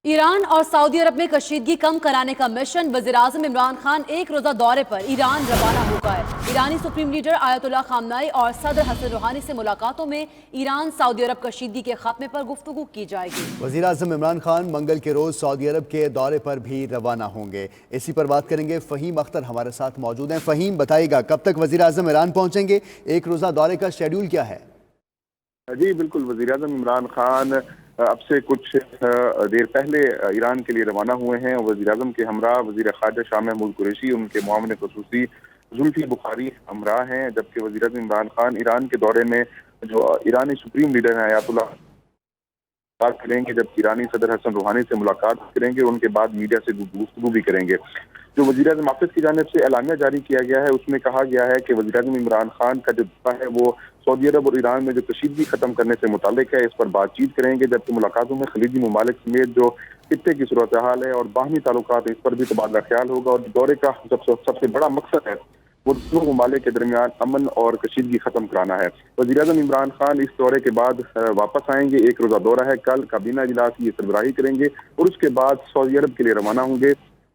Iran और Saudi अरब में कशीदगी कम कराने का मिशन। वज़ीर-ए-आज़म इमरान खान एक रोज़ा दौरे पर ईरान रवाना हो गए। ईरानी सुप्रीम लीडर आयतुल्लाह खामनाई और सदर हसन रूहानी से मुलाकातों में ईरान सऊदी अरब कशीदगी के खात्मे पर गुफ्तगू की जाएगी। वज़ीर-ए-आज़म इमरान खान मंगल के रोज सऊदी अरब के दौरे पर भी रवाना होंगे। इसी पर बात करेंगे। फ़हीम अख्तर हमारे साथ मौजूद हैं। फ़हीम, बताइएगा कब तक वज़ीर-ए-आज़म ईरान पहुंचेंगे? एक रोज़ा दौरे का शेड्यूल क्या है? जी बिल्कुल, वज़ीर-ए-आज़म इमरान खान अब से कुछ देर पहले ईरान के लिए रवाना हुए हैं। वज़ीर-ए-आज़म के हमरा वज़ीर ख़ारजा शाह महमूद कुरैशी, उनके मुआविन ख़ुसूसी जुल्फ़ी बुखारी हमरा हैं, जबकि वज़ीर-ए-आज़म इमरान खान ईरान के दौरे में जो ईरानी सुप्रीम लीडर हैं आयतुल्लाह बात करेंगे, जबकि ईरानी सदर हसन रूहानी से मुलाकात करेंगे और उनके बाद मीडिया से गुफ्तगू भी करेंगे। जो वज़ीर-ए-आज़म ऑफिस की जानिब से एलानिया जारी किया गया है, उसमें कहा गया है कि वज़ीर-ए-आज़म इमरान खान का जो दौरा है वो सऊदी अरब और ईरान में जो कशीदगी खत्म करने से मुताल्लिक है, इस पर बातचीत करेंगे। जबकि मुलाकातों में खलीजी ममालिक समेत जो खित्ते की सूरत हाल है और बाहमी ताल्लुकात, इस पर भी तबादला ख्याल होगा। और दौरे का सबसे बड़ा मकसद है वो दोनों ममालिक के दरमियान अमन और कशीदगी खत्म कराना है। वज़ीर-ए-आज़म इमरान खान इस दौरे के बाद वापस आएंगे। एक रोज़ा दौरा है, कल काबीना इजलास की सरबराही करेंगे और उसके बाद सऊदी अरब के लिए रवाना होंगे।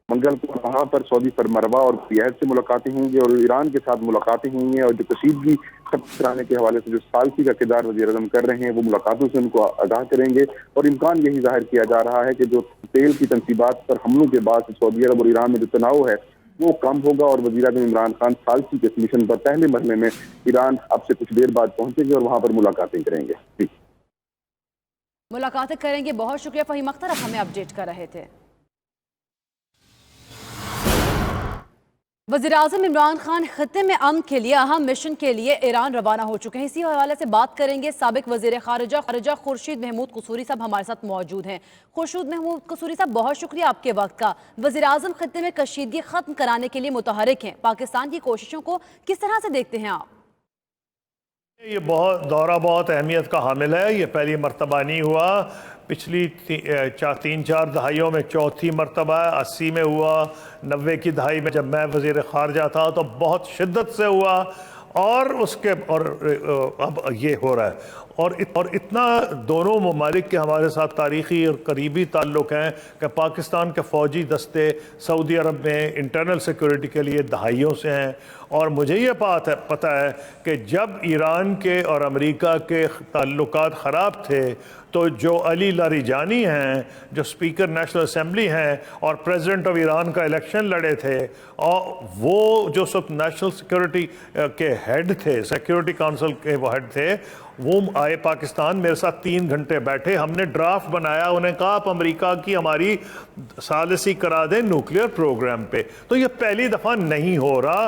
मंगल को वहाँ पर सऊदी सरमरवा और रियाद से मुलाकातें होंगी और ईरान के साथ मुलाकातें होंगी। और जो कशीदगी खत्म कराने के हवाले से जो सालसी का किरदार वज़ीर-ए-आज़म कर रहे हैं, वो मुलाकातों से उनको आगाह करेंगे। और इम्कान यही जाहिर किया जा रहा है कि जो तेल की तनसीबात पर हमलों के बाद सऊदी अरब और ईरान में जो तनाव है वो कम होगा। और वज़ीर-ए-आज़म इमरान खान सालसी के मिशन पर पहले मरहले में ईरान अब से कुछ देर बाद पहुंचेंगे और वहाँ पर मुलाकातें करेंगे। मुलाकातें करेंगे। बहुत शुक्रिया फ़हीम अख्तर, अब हमें अपडेट कर रहे थे। वज़ीर-ए-आज़म इमरान खान खित्ते में अमन के लिए अहम मिशन के लिए ईरान रवाना हो चुके हैं। इसी हवाले से बात करेंगे। साबिक वज़ीर ख़ारजा खुर्शीद महमूद कसूरी साहब हमारे साथ मौजूद हैं। खुर्शीद महमूद कसूरी साहब, बहुत शुक्रिया आपके वक्त का। वज़ीर-ए-आज़म खित्ते में कशीदगी खत्म कराने के लिए मुतहरिक हैं। पाकिस्तान की कोशिशों को किस तरह से देखते हैं आप? ये दौरा बहुत अहमियत का हामिल है। ये पहली मरतबा नहीं हुआ, पिछली तीन चार दहाइयों में चौथी मरतबा है। 80 में हुआ, 90 की दहाई में जब मैं वज़ीर ख़ारजा था तो बहुत शिद्दत से हुआ और अब ये हो रहा है। और इतना दोनों ममालिक के हमारे साथ तारीख़ी और करीबी ताल्लुक़ हैं कि पाकिस्तान के फ़ौजी दस्ते सऊदी अरब में इंटरनल सिक्योरिटी के लिए दहाइयों से हैं। और मुझे ये पता है कि जब ईरान के और अमेरिका के ताल्लुकात ख़राब थे तो जो अली लारिजानी हैं, जो स्पीकर नेशनल असेंबली हैं और प्रेसिडेंट ऑफ ईरान का इलेक्शन लड़े थे, और वो जो सब नेशनल सिक्योरिटी के हेड थे, सिक्योरिटी काउंसिल के वो हेड थे, वो आए पाकिस्तान, मेरे साथ 3 घंटे बैठे। हमने ड्राफ्ट बनाया, उन्हें कहा आप अमेरिका की हमारी सालिसी करा दें न्यूक्लियर प्रोग्राम पे। तो ये पहली दफ़ा नहीं हो रहा।